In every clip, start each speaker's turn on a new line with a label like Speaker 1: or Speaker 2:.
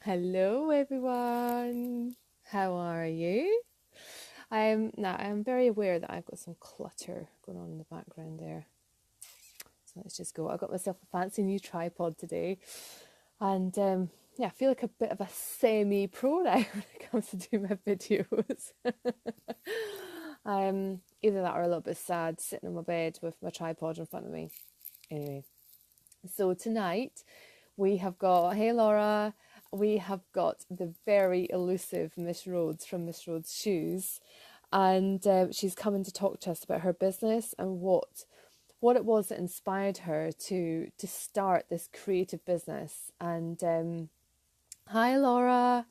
Speaker 1: Hello everyone. How are you? I'm very aware that I've got some clutter going on in the background there. So let's just go. I got myself a fancy new tripod today, and I feel like a bit of a semi-pro now when it comes to do my videos. Either that or a little bit sad sitting on my bed with my tripod in front of me. Anyway, so tonight we have got, hey Laura, we have got the very elusive Miss Rhodes from Miss Rhodes Shoes, and she's coming to talk to us about her business and what it was that inspired her to start this creative business. And hi Laura,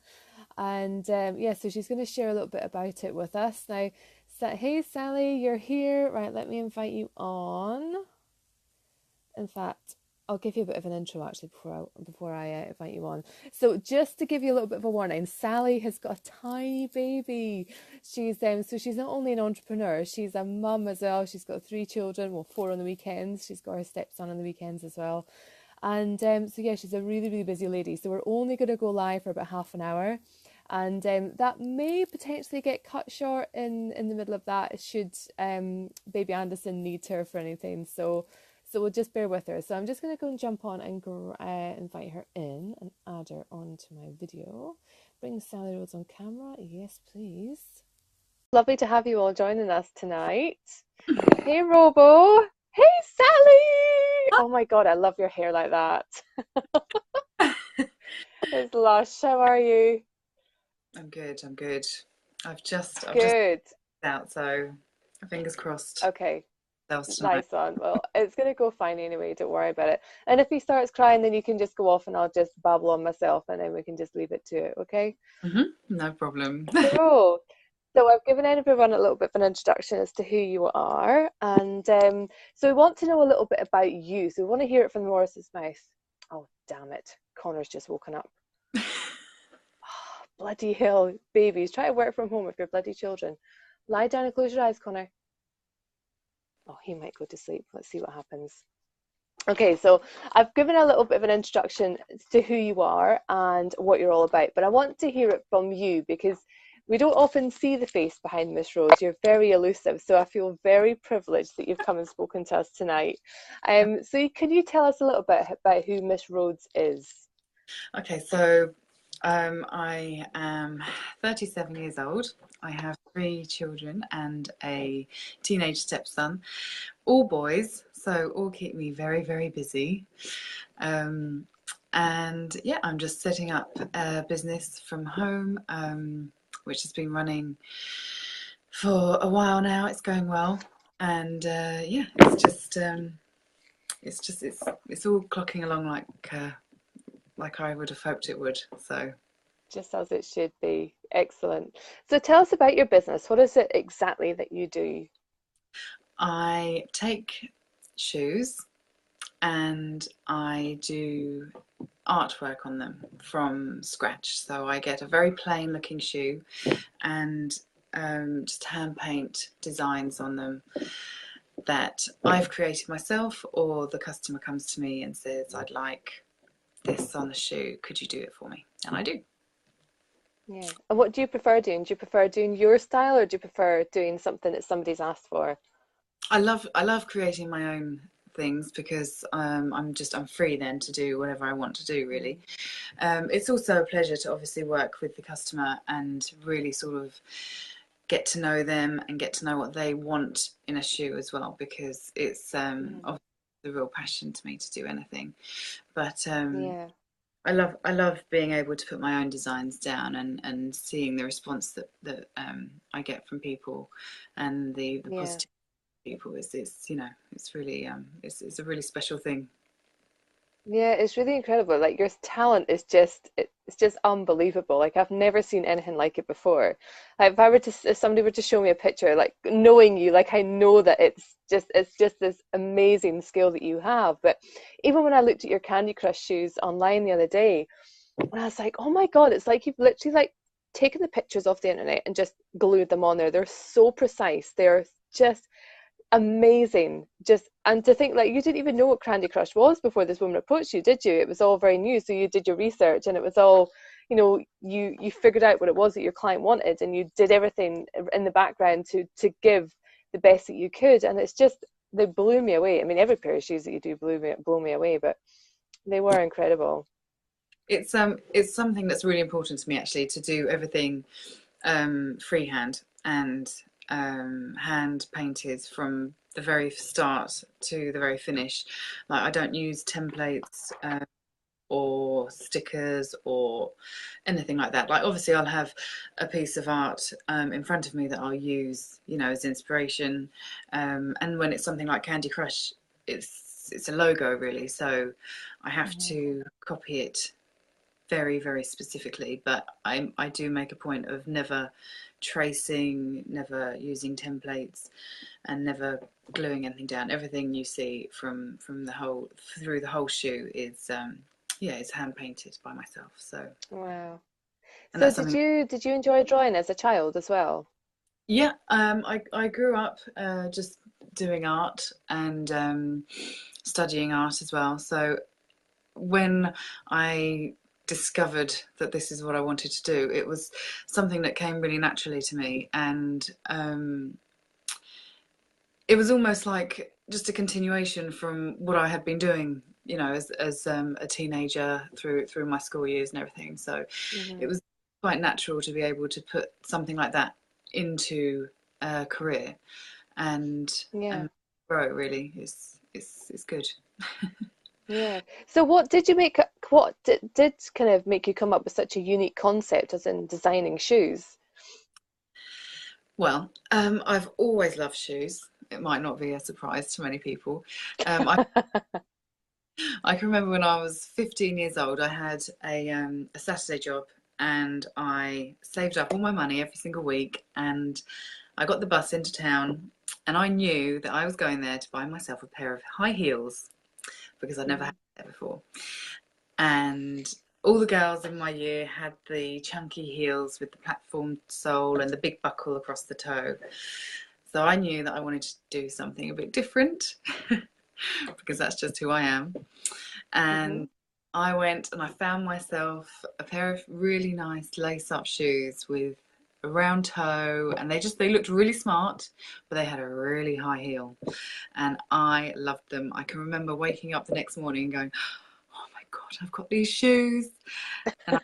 Speaker 1: and so she's going to share a little bit about it with us now. So, hey Sally, you're here, right? Let me invite you on. In fact, I'll give you a bit of an intro actually before I invite you on. So just to give you a little bit of a warning, Sally has got a tiny baby. She's not only an entrepreneur, she's a mum as well. She's got 3 children, well 4 on the weekends. She's got her stepson on the weekends as well. And she's a really, really busy lady. So we're only going to go live for about half an hour. And that may potentially get cut short in the middle of that should baby Anderson need her for anything. So we'll just bear with her. So I'm just going to go and jump on and invite her in and add her onto my video. Bring Sally Rhodes on camera. Yes, please. Lovely to have you all joining us tonight. Hey, Robo. Hey, Sally. Oh my God, I love your hair like that. It's lush. How are you?
Speaker 2: I'm good. I've just
Speaker 1: Good.
Speaker 2: out, so fingers crossed.
Speaker 1: Okay.
Speaker 2: Tonight.
Speaker 1: Nice one. Well, it's going to go fine anyway. Don't worry about it. And if he starts crying, then you can just go off and I'll just babble on myself and then we can just leave it to it. Okay?
Speaker 2: No problem.
Speaker 1: Cool. So I've given everyone a little bit of an introduction as to who you are. And so we want to know a little bit about you. So we want to hear it from the horse's mouth. Oh, damn it. Connor's just woken up. Oh, bloody hell, babies. Try to work from home with your bloody children. Lie down and close your eyes, Connor. Oh, he might go to sleep. Let's see what happens. Okay, so I've given a little bit of an introduction to who you are and what you're all about, but I want to hear it from you because we don't often see the face behind Miss Rhodes. You're very elusive, so I feel very privileged that you've come and spoken to us tonight. So can you tell us a little bit about who Miss Rhodes is?
Speaker 2: Okay, so I am 37 years old. I have 3 children and a teenage stepson, all boys, so all keep me very, very busy. And yeah, I'm just setting up a business from home, which has been running for a while now. It's going well, and it's all clocking along like I would have hoped it would. So
Speaker 1: Just as it should be. Excellent. So tell us about your business. What is it exactly that you do?
Speaker 2: I take shoes and I do artwork on them from scratch. So I get a very plain looking shoe and just hand paint designs on them that I've created myself, or the customer comes to me and says, I'd like this on the shoe, could you do it for me? And I do.
Speaker 1: Yeah. And what do you prefer doing? Do you prefer doing your style or do you prefer doing something that somebody's asked for?
Speaker 2: I love creating my own things because I'm free then to do whatever I want to do, really. It's also a pleasure to obviously work with the customer and really sort of get to know them and get to know what they want in a shoe as well, because it's obviously a real passion to me to do anything. But
Speaker 1: Yeah.
Speaker 2: I love being able to put my own designs down and seeing the response that I get from people, and the
Speaker 1: Yeah.
Speaker 2: positive people is it's really it's a really special thing.
Speaker 1: Yeah, it's really incredible. Like your talent is it's just unbelievable. Like I've never seen anything like it before. Like if I were to if somebody were to show me a picture, like knowing you, like I know that it's just this amazing skill that you have. But even when I looked at your Candy Crush shoes online the other day, and I was like, oh my God, it's like you've literally like taken the pictures off the internet and just glued them on there. They're so precise. They're just amazing. Just, and to think like you didn't even know what Candy Crush was before this woman approached you, did you? It was all very new. So you did your research and it was all, you figured out what it was that your client wanted and you did everything in the background to give the best that you could. And it's just, they blew me away. I mean, every pair of shoes that you do blow me away, but they were incredible.
Speaker 2: It's something that's really important to me actually, to do everything freehand and hand painted from the very start to the very finish. Like I don't use templates or stickers or anything like that. Like obviously I'll have a piece of art in front of me that I'll use, as inspiration. And when it's something like Candy Crush, it's a logo really, so I have
Speaker 1: Mhm.
Speaker 2: to copy it very, very specifically, but I do make a point of never tracing, never using templates, and never gluing anything down. Everything you see from the whole through the whole shoe is yeah, it's hand painted by myself. So,
Speaker 1: Wow.
Speaker 2: and
Speaker 1: So
Speaker 2: that's something.
Speaker 1: did you enjoy drawing as a child as well?
Speaker 2: Yeah, I grew up just doing art and studying art as well. So when I discovered that this is what I wanted to do, it was something that came really naturally to me, and it was almost like just a continuation from what I had been doing, as a teenager through my school years and everything. So it
Speaker 1: Hmm.
Speaker 2: was quite natural to be able to put something like that into a career and
Speaker 1: Yeah.
Speaker 2: and grow. Really, it's good.
Speaker 1: Yeah. So what did kind of make you come up with such a unique concept as in designing shoes?
Speaker 2: Well, I've always loved shoes. It might not be a surprise to many people. I can remember when I was 15 years old, I had a Saturday job and I saved up all my money every single week and I got the bus into town and I knew that I was going there to buy myself a pair of high heels because I'd never had
Speaker 1: Mhm.
Speaker 2: that before. And all the girls in my year had the chunky heels with the platform sole and the big buckle across the toe. So I knew that I wanted to do something a bit different because that's just who I am.
Speaker 1: Mhm.
Speaker 2: And I went and I found myself a pair of really nice lace-up shoes with a round toe, and they looked really smart, but they had a really high heel, and I loved them. I can remember waking up the next morning and going, "Oh my God, I've got these shoes!" And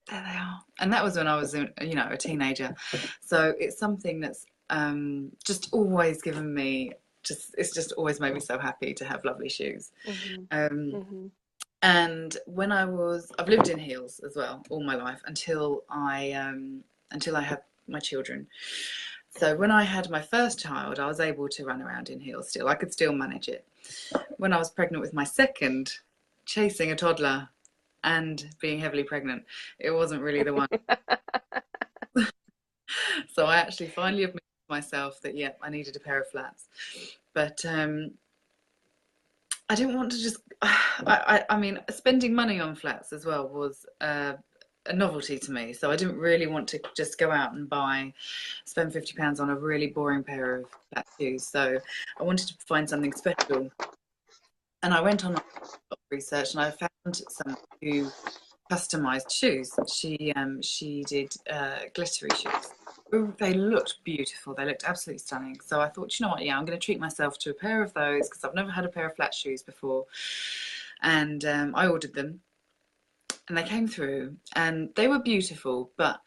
Speaker 2: there they are. And that was when I was, a teenager. So it's something that's just always given me it's just always made me so happy to have lovely shoes.
Speaker 1: Mhm.
Speaker 2: Um,
Speaker 1: Mhm.
Speaker 2: and I've lived in heels as well all my life until I had my children. So when I had my first child, I was able to run around in heels still. I could still manage it. When I was pregnant with my second, chasing a toddler and being heavily pregnant, it wasn't really the one. So I actually finally admitted to myself that, yeah, I needed a pair of flats. But I didn't want to just. I mean, spending money on flats as well was a novelty to me. So I didn't really want to just go out and spend £50 on a really boring pair of flat shoes. So I wanted to find something special. And I went on research and I found someone who customized shoes. She did glittery shoes. They looked beautiful. They looked absolutely stunning. So I thought, you know what? Yeah, I'm going to treat myself to a pair of those because I've never had a pair of flat shoes before. And I ordered them, and they came through, and they were beautiful, but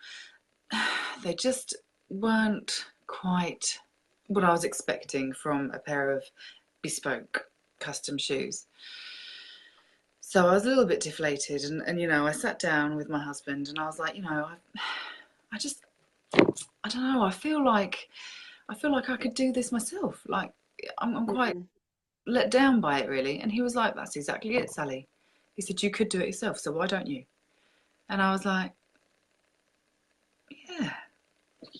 Speaker 2: they just weren't quite what I was expecting from a pair of bespoke custom shoes. So I was a little bit deflated, and I sat down with my husband, and I was like, I just, I don't know. I feel like I could do this myself. Like I'm quite
Speaker 1: Mhm.
Speaker 2: let down by it, really. And he was like, "That's exactly it, Sally." He said, "You could do it yourself, so why don't you?" And I was like, "Yeah,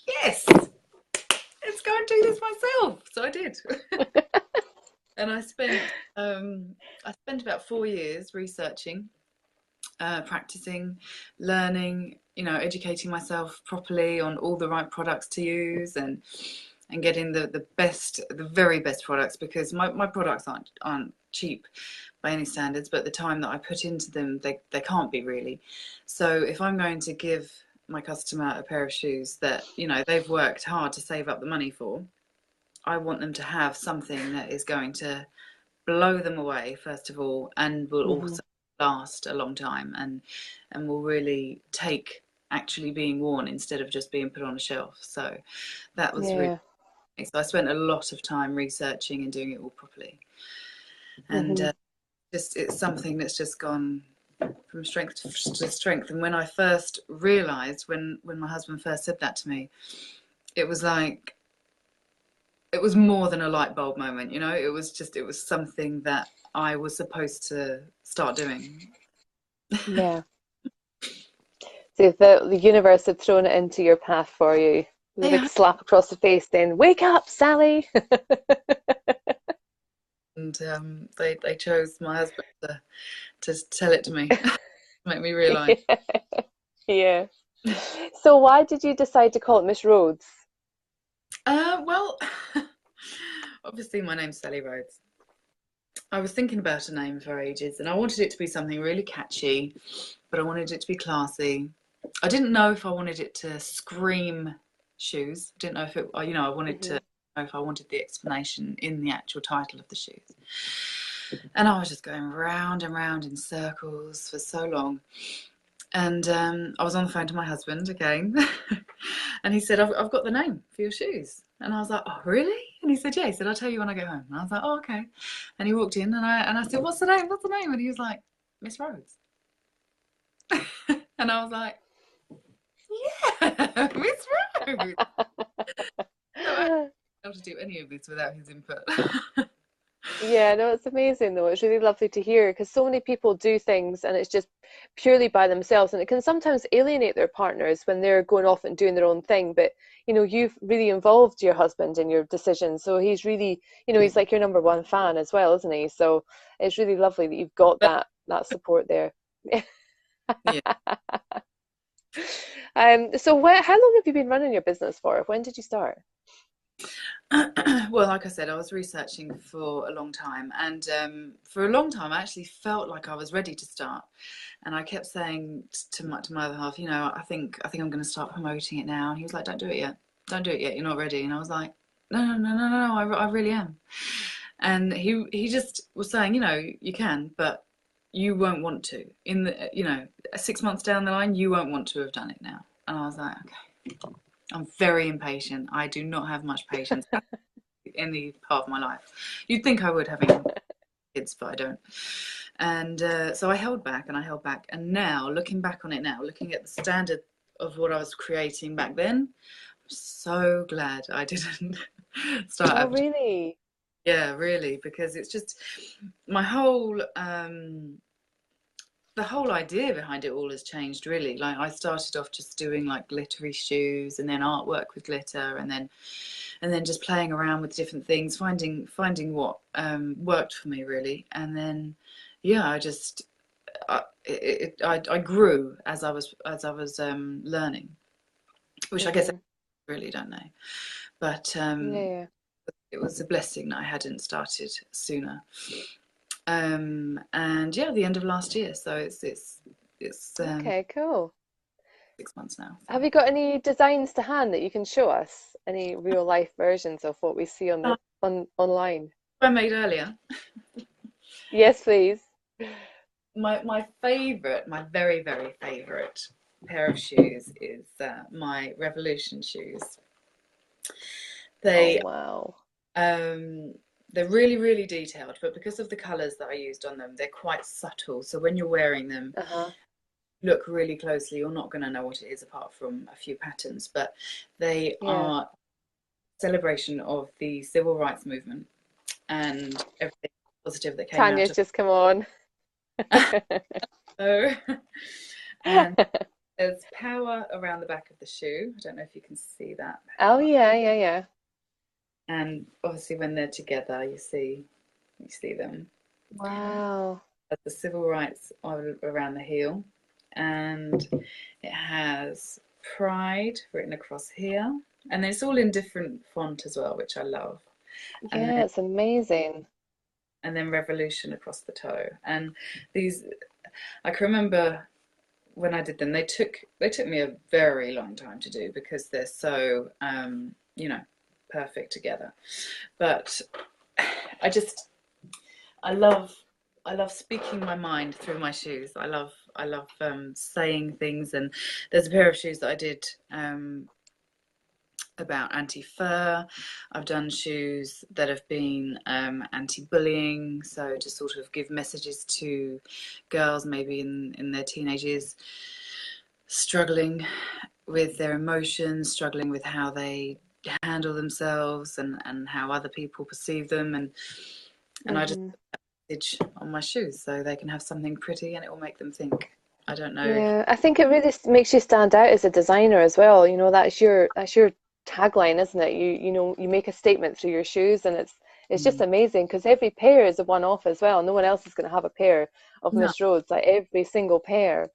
Speaker 2: yes, let's go and do this myself." So I did, and I spent about 4 years researching, practicing, learning, educating myself properly on all the right products to use, and and getting the best, the very best products, because my products aren't cheap by any standards, but the time that I put into them, they can't be really. So if I'm going to give my customer a pair of shoes that, you know, they've worked hard to save up the money for, I want them to have something that is going to blow them away, first of all, and will
Speaker 1: Hmm.
Speaker 2: also last a long time, and will really take actually being worn instead of just being put on a shelf. So that was really,
Speaker 1: Yeah.
Speaker 2: so I spent a lot of time researching and doing it all properly. And
Speaker 1: Hmm.
Speaker 2: just, it's something that's just gone from strength to strength. And when I first realized, when my husband first said that to me, it was like, it was more than a light bulb moment, you know. It was just, it was something that I was supposed to start doing.
Speaker 1: Yeah. So the universe had thrown it into your path for you with a big
Speaker 2: Yeah.
Speaker 1: slap across the face, then wake up, Sally.
Speaker 2: And they chose my husband to tell it to me, make me realise.
Speaker 1: Yeah. Yeah. So why did you decide to call it Miss Rhodes?
Speaker 2: Well, obviously my name's Sally Rhodes. I was thinking about a name for ages, and I wanted it to be something really catchy, but I wanted it to be classy. I didn't know if I wanted it to scream shoes. I didn't know if it, you know, I wanted to
Speaker 1: Hmm.
Speaker 2: know if I wanted the explanation in the actual title of the shoes. And I was just going round and round in circles for so long. And I was on the phone to my husband again, and he said, I've got the name for your shoes. And I was like, oh, really? And he said, yeah. He said, I'll tell you when I get home. And I was like, oh, okay. And he walked in, and I said, what's the name? What's the name? And he was like, Miss Rhodes. And I was like, yeah, Miss Rhodes. So I didn't be able to do any of this without his input.
Speaker 1: Yeah, no, it's amazing though. It's really lovely to hear because so many people do things and it's just purely by themselves, and it can sometimes alienate their partners when they're going off and doing their own thing. But you've really involved your husband in your decision, so he's really, he's like your number one fan as well, isn't he? So it's really lovely that you've got
Speaker 2: But
Speaker 1: that support there.
Speaker 2: yeah.
Speaker 1: So how long have you been running your business for? When did you start?
Speaker 2: Well, like I said, I was researching for a long time, and for a long time, I actually felt like I was ready to start. And I kept saying to my other half, I think I'm going to start promoting it now. And he was like, "Don't do it yet. Don't do it yet. You're not ready." And I was like, "No, no, no, no, no, no. I really am." And he just was saying, you can, but you won't want to. 6 months down the line, you won't want to have done it now. And I was like, okay. I'm very impatient. I do not have much patience in any part of my life. You'd think I would, having kids, but I don't. And so I held back and I held back. And now, looking back on it now, looking at the standard of what I was creating back then, I'm so glad I didn't start
Speaker 1: Oh,
Speaker 2: advertising.
Speaker 1: really?
Speaker 2: Yeah, really, because it's just my whole the whole idea behind it all has changed really. Like I started off just doing like glittery shoes and then artwork with glitter, and then just playing around with different things, finding what worked for me really. And then yeah, I grew as I was learning, which I guess I
Speaker 1: Hmm.
Speaker 2: really don't know. But
Speaker 1: Yeah.
Speaker 2: it was a blessing that I hadn't started sooner. And yeah, the end of last year. So it's
Speaker 1: Okay, cool.
Speaker 2: 6 months now. So.
Speaker 1: Have you got any designs to hand that you can show us? Any real life versions of what we see on online?
Speaker 2: I made earlier.
Speaker 1: Yes, please.
Speaker 2: My favorite, my very very favorite pair of shoes is my Revolution shoes.
Speaker 1: Oh,
Speaker 2: They
Speaker 1: wow.
Speaker 2: um they're really really detailed, but because of the colours that I used on them, they're quite subtle. So when you're wearing them,
Speaker 1: Uh-huh.
Speaker 2: look really closely, you're not going to know what it is apart from a few patterns. But they
Speaker 1: Yeah.
Speaker 2: are a celebration of the civil rights movement and everything positive that came out
Speaker 1: Tanya's
Speaker 2: of
Speaker 1: just come on.
Speaker 2: it. And there's power around the back of the shoe. I don't know if you can see that
Speaker 1: Oh,
Speaker 2: power.
Speaker 1: yeah, yeah, yeah.
Speaker 2: And obviously when they're together, you see them.
Speaker 1: Wow.
Speaker 2: But the civil rights are around the heel, and it has pride written across here, And it's all in different font as well, which I love. And
Speaker 1: Yeah, it's amazing.
Speaker 2: then Revolution across the toe. And these, I can remember when I did them, they took me a very long time to do because they're so you know, perfect together. But I just I love I love speaking my mind through my shoes. I love saying things. And there's a pair of shoes that I did about anti-fur. I've done shoes that have been anti-bullying, so to sort of give messages to girls maybe in their teenage years, struggling with their emotions, struggling with how they handle themselves and how other people perceive them. And I just
Speaker 1: Hmm.
Speaker 2: stitch on my shoes so they can have something pretty and it will make them think. I don't know.
Speaker 1: Yeah, I think it really makes you stand out as a designer as well. You know, that's your tagline, isn't it? You know, you make a statement through your shoes, and it's just
Speaker 2: Mm.
Speaker 1: amazing because every pair is a one-off as well. No one else is going to have a pair of
Speaker 2: No.
Speaker 1: Miss Rhodes. Like every single pair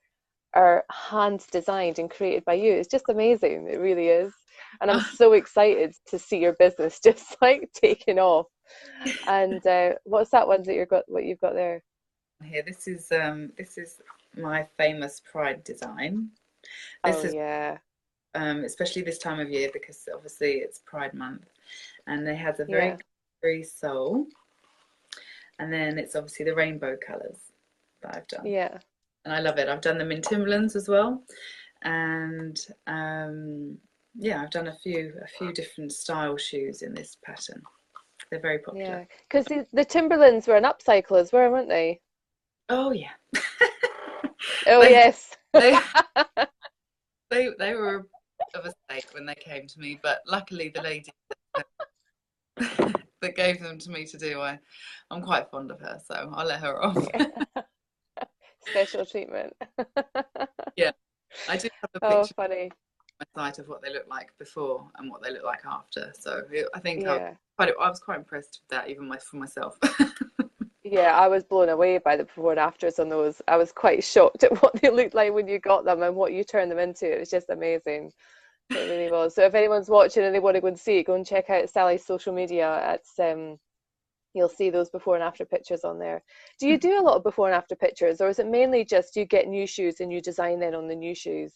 Speaker 1: are hand designed and created by you. It's just amazing. It really is. And I'm so excited to see your business just like taking off. And what's that one that what you've got there?
Speaker 2: Here, this is my famous Pride design. This
Speaker 1: Oh
Speaker 2: is
Speaker 1: yeah.
Speaker 2: especially this time of year because obviously it's Pride month, and it has a very
Speaker 1: Yeah.
Speaker 2: glittery sole, and then it's obviously the rainbow colours that I've done,
Speaker 1: Yeah.
Speaker 2: and I love it. I've done them in Timberlands as well, and yeah, I've done a few different style shoes in this pattern. They're very popular.
Speaker 1: Yeah. Because the Timberlands were an upcycle as well, weren't they?
Speaker 2: Oh yeah,
Speaker 1: Oh
Speaker 2: they
Speaker 1: yes.
Speaker 2: they they were of a state when they came to me, but luckily the lady that gave them to me to do, I'm quite fond of her, so I'll let her off.
Speaker 1: Special treatment.
Speaker 2: Yeah, I do have a
Speaker 1: Oh,
Speaker 2: picture
Speaker 1: funny.
Speaker 2: on my site of what they look like before and what they look like after. So I think
Speaker 1: Yeah.
Speaker 2: I was quite impressed with that, even for myself.
Speaker 1: Yeah, I was blown away by the before and afters on those. I was quite shocked at what they looked like when you got them and what you turned them into. It was just amazing. It really was. So if anyone's watching and they want to go and see it, go and check out Sally's social media. You'll see those before and after pictures on there. Do you do a lot of before and after pictures, or is it mainly just you get new shoes and you design then on the new shoes?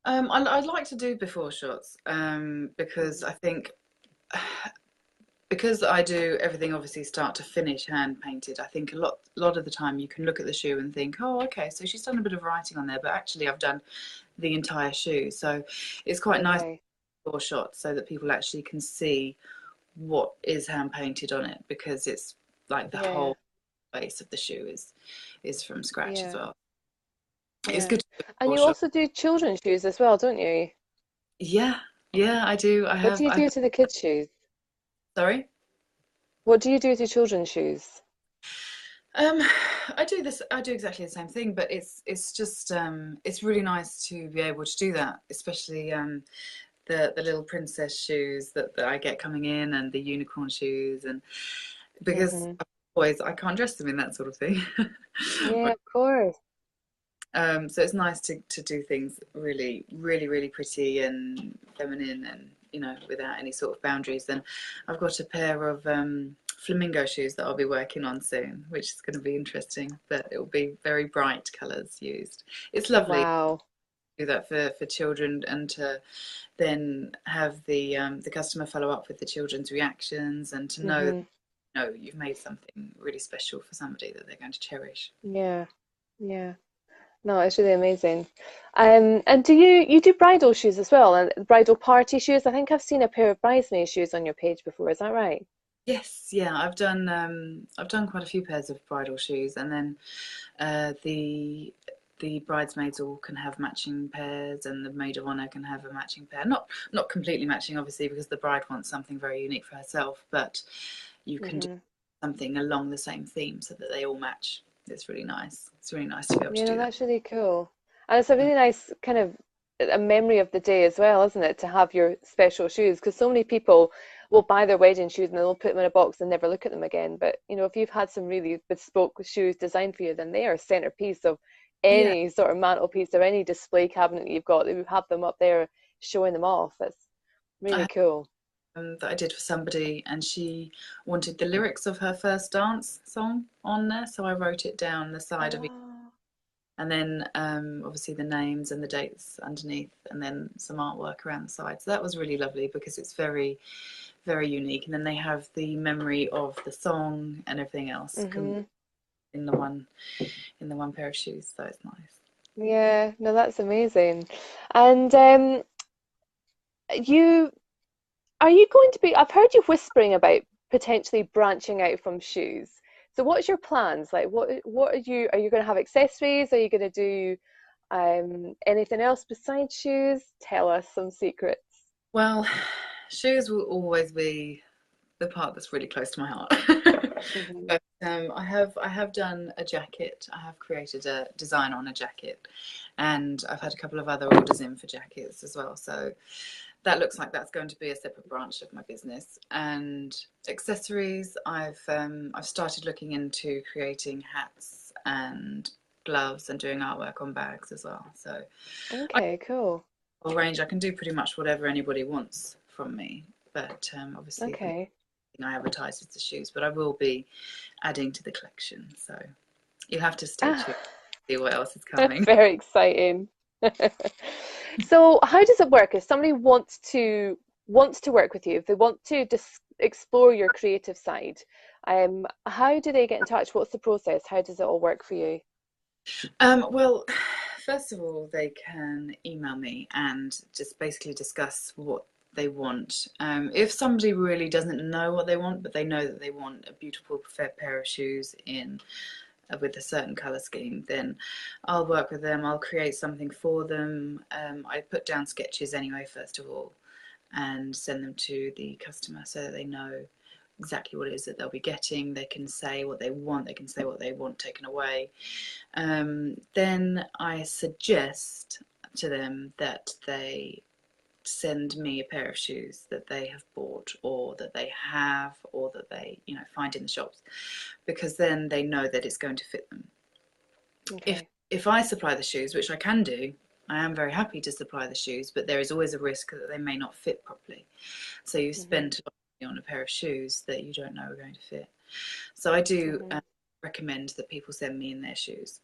Speaker 2: I'd like to do before shots because
Speaker 1: Mhm.
Speaker 2: I think because I do everything obviously start to finish hand painted. I think a lot of the time you can look at the shoe and think, oh, okay, so she's done a bit of writing on there, but actually I've done the entire shoe. So it's quite nice
Speaker 1: Okay.
Speaker 2: for shots so that people actually can see what is hand painted on it because it's like the
Speaker 1: Yeah.
Speaker 2: whole base of the shoe is from scratch as
Speaker 1: Yeah.
Speaker 2: well. It's
Speaker 1: Yeah.
Speaker 2: good to do
Speaker 1: And
Speaker 2: before
Speaker 1: you
Speaker 2: shot.
Speaker 1: also do children's shoes as well, don't you?
Speaker 2: Yeah, yeah, I do. I
Speaker 1: What do
Speaker 2: have.
Speaker 1: you do to the kids' shoes?
Speaker 2: Sorry.
Speaker 1: What do you do to children's shoes?
Speaker 2: Um, I do this. I do exactly the same thing, but it's just it's really nice to be able to do that, especially the little princess shoes that I get coming in, and the unicorn shoes, and because
Speaker 1: Hmm.
Speaker 2: boys, I can't dress them in that sort of thing.
Speaker 1: Yeah, of course.
Speaker 2: So it's nice to do things really, really, really pretty and feminine and, without any sort of boundaries. And I've got a pair of flamingo shoes that I'll be working on soon, which is going to be interesting, but it will be very bright colours used. It's lovely to
Speaker 1: Wow.
Speaker 2: do that for children and to then have the customer follow up with the children's reactions and to know,
Speaker 1: Hmm.
Speaker 2: you've made something really special for somebody that they're going to cherish.
Speaker 1: Yeah. Yeah. No, it's really amazing. And do you do bridal shoes as well and bridal party shoes? I think I've seen a pair of bridesmaid shoes on your page before. Is that right?
Speaker 2: Yes, yeah, I've done quite a few pairs of bridal shoes, and then the bridesmaids all can have matching pairs, and the maid of honor can have a matching pair. Not completely matching, obviously, because the bride wants something very unique for herself, but you can do
Speaker 1: Hmm.
Speaker 2: something along the same theme so that they all match. It's really nice. It's really nice to be able to
Speaker 1: You know,
Speaker 2: do that.
Speaker 1: that's really cool. And it's a really nice kind of a memory of the day as well, isn't it, to have your special shoes? Because so many people will buy their wedding shoes and they'll put them in a box and never look at them again. But you know, if you've had some really bespoke shoes designed for you, then they are a centerpiece of
Speaker 2: Yeah,
Speaker 1: any sort of mantelpiece or any display cabinet you've got. You have them up there showing them off.
Speaker 2: I
Speaker 1: Really
Speaker 2: had
Speaker 1: cool.
Speaker 2: that I did for somebody, and she wanted the lyrics of her first dance song on there, so I wrote it down the side of it,
Speaker 1: Oh,
Speaker 2: and then obviously the names and the dates underneath, and then some artwork around the side. So that was really lovely because it's very, very unique. And then they have the memory of the song and everything else
Speaker 1: mm-hmm.
Speaker 2: in the one pair of shoes. So it's nice.
Speaker 1: Yeah, no, that's amazing. And you are you going to be, I've heard you whispering about potentially branching out from shoes. So what's your plans? Like what are you going to have accessories? Are you going to do anything else besides shoes? Tell us some secrets.
Speaker 2: Well, shoes will always be the part that's really close to my heart.
Speaker 1: Hmm.
Speaker 2: But I have done a jacket. I have created a design on a jacket, and I've had a couple of other orders in for jackets as well. So that looks like that's going to be a separate branch of my business. And accessories, I've started looking into creating hats and gloves and doing artwork on bags as well. So I
Speaker 1: Okay, cool.
Speaker 2: have a range. I can do pretty much whatever anybody wants from me. But obviously the
Speaker 1: Okay.
Speaker 2: I advertise is the shoes, but I will be adding to the collection. So you'll have to stay
Speaker 1: Ah,
Speaker 2: tuned to see what else is coming.
Speaker 1: very exciting. So how does it work if somebody wants to work with you, if they want to just explore your creative side, how do they get in touch? What's the process? How does it all work for you?
Speaker 2: Well, first of all, they can email me and just basically discuss what they want. If somebody really doesn't know what they want, but they know that they want a beautiful fair pair of shoes in with a certain color scheme, then I'll work with them. I'll create something for them. I put down sketches anyway, first of all, and send them to the customer so that they know exactly what it is that they'll be getting. They can say what they want. They can say what they want taken away. Then I suggest to them that they send me a pair of shoes that they have bought or that they have or that they find in the shops, because then they know that it's going to fit them. if
Speaker 1: Okay.
Speaker 2: if I supply the shoes, which I can do, I am very happy to supply the shoes, but there is always a risk that they may not fit properly, so you
Speaker 1: Hmm.
Speaker 2: spend on a pair of shoes that you don't know are going to fit. So I do
Speaker 1: Hmm.
Speaker 2: recommend that people send me in their shoes.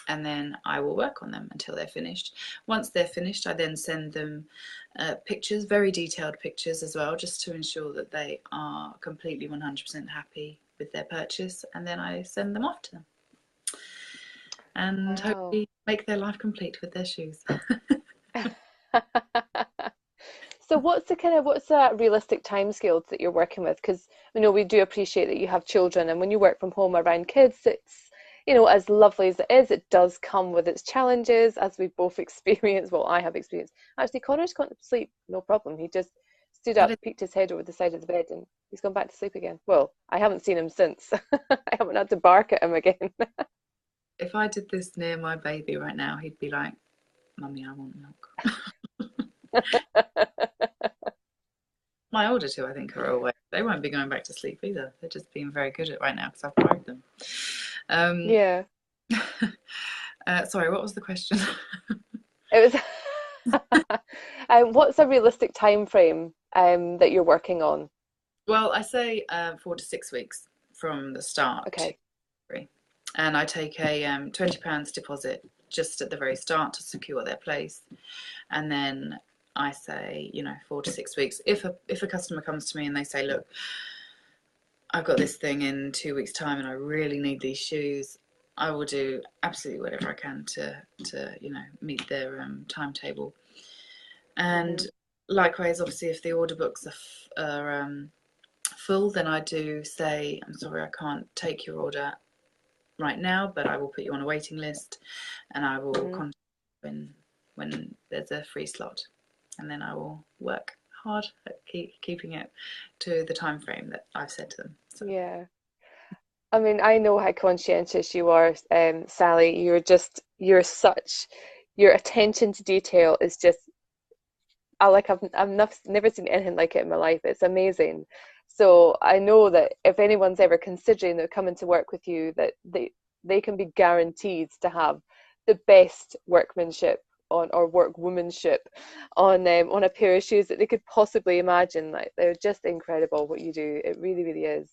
Speaker 2: And then I will work on them until they're finished. Once they're finished, I then send them pictures, very detailed pictures as well, just to ensure that they are completely 100% happy with their purchase. And then I send them off to them and
Speaker 1: Wow.
Speaker 2: hopefully make their life complete with their shoes.
Speaker 1: So what's the realistic timescales that you're working with? Because we know we do appreciate that you have children, and when you work from home around kids, it's as lovely as it is, it does come with its challenges, as we've both experienced. Well, I have experienced. Actually, Connor's gone to sleep, no problem. He just stood
Speaker 2: That
Speaker 1: up,
Speaker 2: is,
Speaker 1: peeked his head over the side of the bed, and he's gone back to sleep again. Well, I haven't seen him since. I haven't had to bark at him again.
Speaker 2: if I did this near my baby right now, he'd be like, "Mummy, I want milk." My older two, I think, are awake. They won't be going back to sleep either. They're just being very good at right now because I've woke them. Um,
Speaker 1: Yeah,
Speaker 2: sorry, what was the question?
Speaker 1: it was. What's a realistic time frame that you're working on?
Speaker 2: Well, I say 4 to 6 weeks from the start to
Speaker 1: Okay.
Speaker 2: delivery, and I take a £20 deposit just at the very start to secure their place, and then I say 4 to 6 weeks. If a customer comes to me and they say, "Look, I've got this thing in 2 weeks' time, and I really need these shoes," I will do absolutely whatever I can to meet their timetable. And
Speaker 1: Hmm.
Speaker 2: likewise, obviously, if the order books are full, then I do say, "I'm sorry, I can't take your order right now, but I will put you on a waiting list, and I will
Speaker 1: Hmm.
Speaker 2: contact you when there's a free slot, and then I will work hard at keeping it to the time frame that I've said to them." So
Speaker 1: Yeah. I mean, I know how conscientious you are, Sally. Your attention to detail is just, I've never seen anything like it in my life. It's amazing. So I know that if anyone's ever considering they're coming to work with you, that they can be guaranteed to have the best workmanship on, or workwomanship on a pair of shoes that they could possibly imagine. Like, they're just incredible what you do. It really, really is.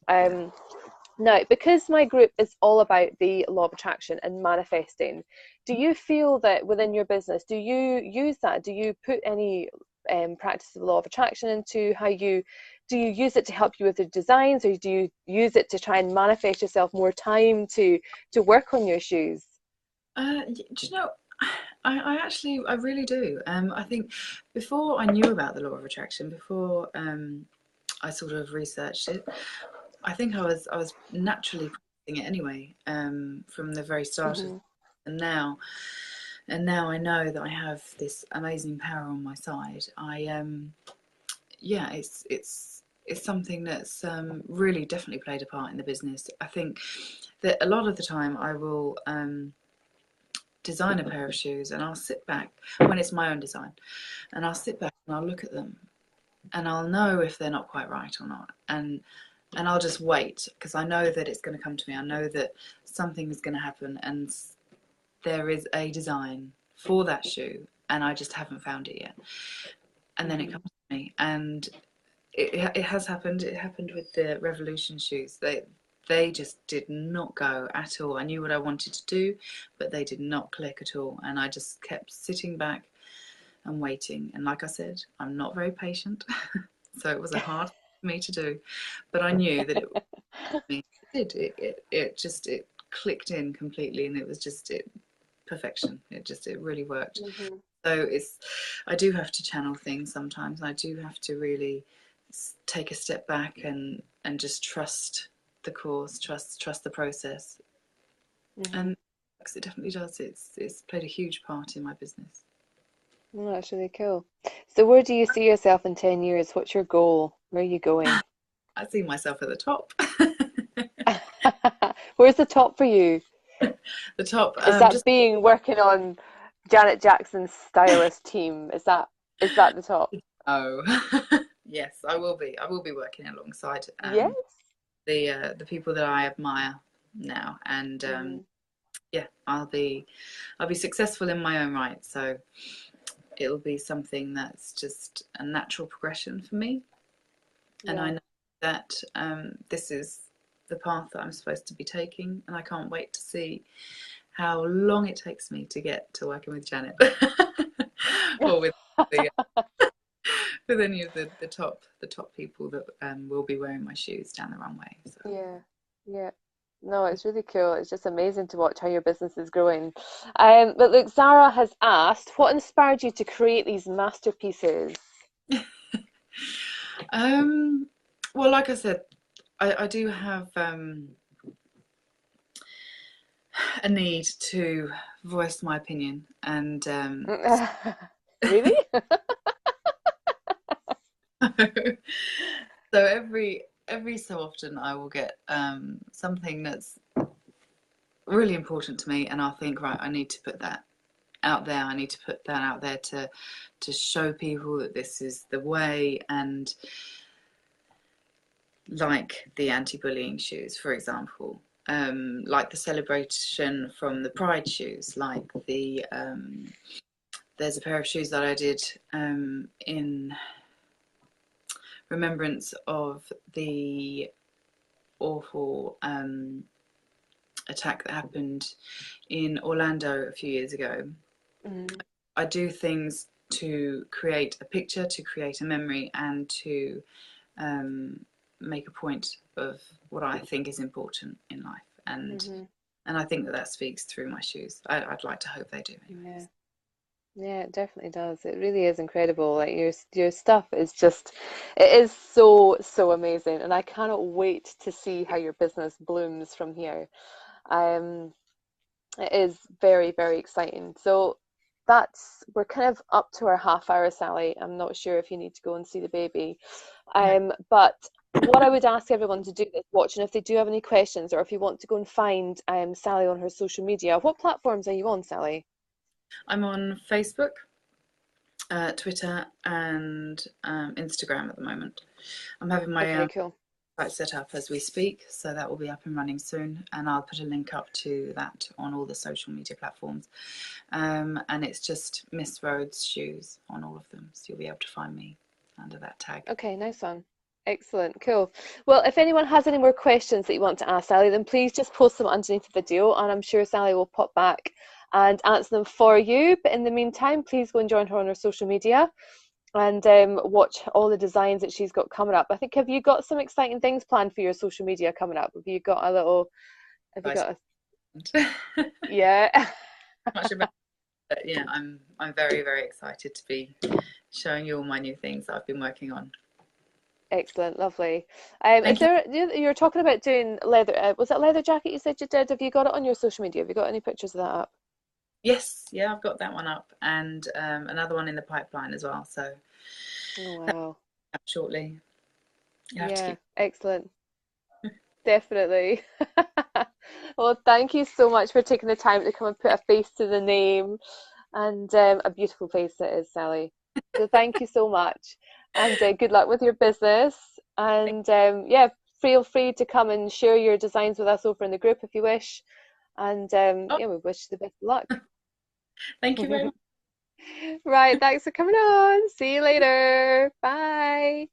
Speaker 1: Um, Now, because my group is all about the law of attraction and manifesting, do you feel that within your business, do you use that? Do you put any practice of the law of attraction into how you do you use it to help you with the designs, or do you use it to try and manifest yourself more time to work on your shoes?
Speaker 2: Do you know, I actually, I really do. I think before I knew about the law of attraction, before I sort of researched it, I think I was naturally practicing it anyway, from the very start of,
Speaker 1: Hmm.
Speaker 2: and now and now I know that I have this amazing power on my side. Yeah, it's something that's really definitely played a part in the business. I think that a lot of the time I will design a pair of shoes and I'll sit back when it's my own design, and I'll sit back and I'll look at them and I'll know if they're not quite right or not, and I'll just wait because I know that it's going to come to me. I know that something is going to happen, and there is a design for that shoe, and I just haven't found it yet. And then it
Speaker 1: Hmm.
Speaker 2: comes to me, and it has happened. It happened with the Revolution shoes. They just did not go at all. I knew what I wanted to do, but they did not click at all, and I just kept sitting back and waiting. And like I said, I'm not very patient, so it was a hard thing for me to do, but I knew that it me. It clicked in completely, and it was just perfection. It really worked.
Speaker 1: Hmm.
Speaker 2: So I do have to channel things sometimes. I do have to really take a step back and just trust the course, trust the process,
Speaker 1: Hmm.
Speaker 2: and because it definitely does. It's played a huge part in my business.
Speaker 1: Oh, that's really cool. So where do you see yourself in 10 years? What's your goal? Where are you going?
Speaker 2: I see myself at the top.
Speaker 1: Where's the top for you?
Speaker 2: The top,
Speaker 1: Is that
Speaker 2: just
Speaker 1: being working on Janet Jackson's stylist team? Is that the top?
Speaker 2: oh, yes, I will be. I will be working alongside
Speaker 1: Yes.
Speaker 2: the people that I admire now, and
Speaker 1: Hmm.
Speaker 2: yeah, I'll be successful in my own right. So it'll be something that's just a natural progression for me, and I
Speaker 1: Yeah.
Speaker 2: know that this is the path that I'm supposed to be taking, and I can't wait to see how long it takes me to get to working with Janet or the with any of the top people that will be wearing my shoes down the runway. So.
Speaker 1: Yeah. Yeah. No, it's really cool. It's just amazing to watch how your business is growing. But look, Zara has asked, what inspired you to create these masterpieces?
Speaker 2: Um, well, like I said, I do have a need to voice my opinion, and
Speaker 1: Really?
Speaker 2: so every so often I will get something that's really important to me, and I'll think, right, I need to put that out there. I need to put that out there to show people that this is the way. And like the anti-bullying shoes, for example, like the celebration from the Pride shoes, like there's a pair of shoes that I did in remembrance of the awful attack that happened in Orlando a few years ago.
Speaker 1: Mm,
Speaker 2: I do things to create a picture, to create a memory, and to um, make a point of what I think is important in life.
Speaker 1: hmm.
Speaker 2: And I think that that speaks through my shoes. I'd like to hope they do,
Speaker 1: Yeah.
Speaker 2: anyways.
Speaker 1: Yeah, it definitely does. It really is incredible. Like your stuff is just, it is so, so amazing, and I cannot wait to see how your business blooms from here. Um, it is very, very exciting. So we're kind of up to our half hour, Sally. I'm not sure if you need to go and see the baby.
Speaker 2: No,
Speaker 1: But what I would ask everyone to do is watch, and if they do have any questions, or if you want to go and find Sally on her social media, what platforms are you on, Sally?
Speaker 2: I'm on Facebook, Twitter, and Instagram at the moment. I'm having my
Speaker 1: Okay, cool.
Speaker 2: website set up as we speak, so that will be up and running soon, and I'll put a link up to that on all the social media platforms. And it's just Miss Rhodes Shoes on all of them, so you'll be able to find me under that tag.
Speaker 1: Okay, nice one. Excellent, cool. Well, if anyone has any more questions that you want to ask Sally, then please just post them underneath the video, and I'm sure Sally will pop back and answer them for you. But in the meantime, please go and join her on her social media and watch all the designs that she's got coming up. I think, have you got some exciting things planned for your social media coming up? Have you got a little, have you
Speaker 2: Guys,
Speaker 1: got yeah.
Speaker 2: much about it. Yeah, I'm very, very excited to be showing you all my new things that I've been working on.
Speaker 1: Excellent, lovely. Is
Speaker 2: Thank you.
Speaker 1: there, you're talking about doing leather, was that leather jacket you said you did? Have you got it on your social media? Have you got any pictures of that up?
Speaker 2: Yes, yeah, I've got that one up, and another one in the pipeline as well. So
Speaker 1: Oh,
Speaker 2: that's
Speaker 1: wow.
Speaker 2: up shortly. You have to
Speaker 1: Yeah,
Speaker 2: keep.
Speaker 1: excellent. Definitely. Well, thank you so much for taking the time to come and put a face to the name, and a beautiful face it is, Sally. So thank you so much, and good luck with your business. And yeah, feel free to come and share your designs with us over in the group if you wish. And
Speaker 2: Oh,
Speaker 1: yeah, we wish you the best of luck.
Speaker 2: thank you very much.
Speaker 1: Right, thanks for coming on. See you later. Bye.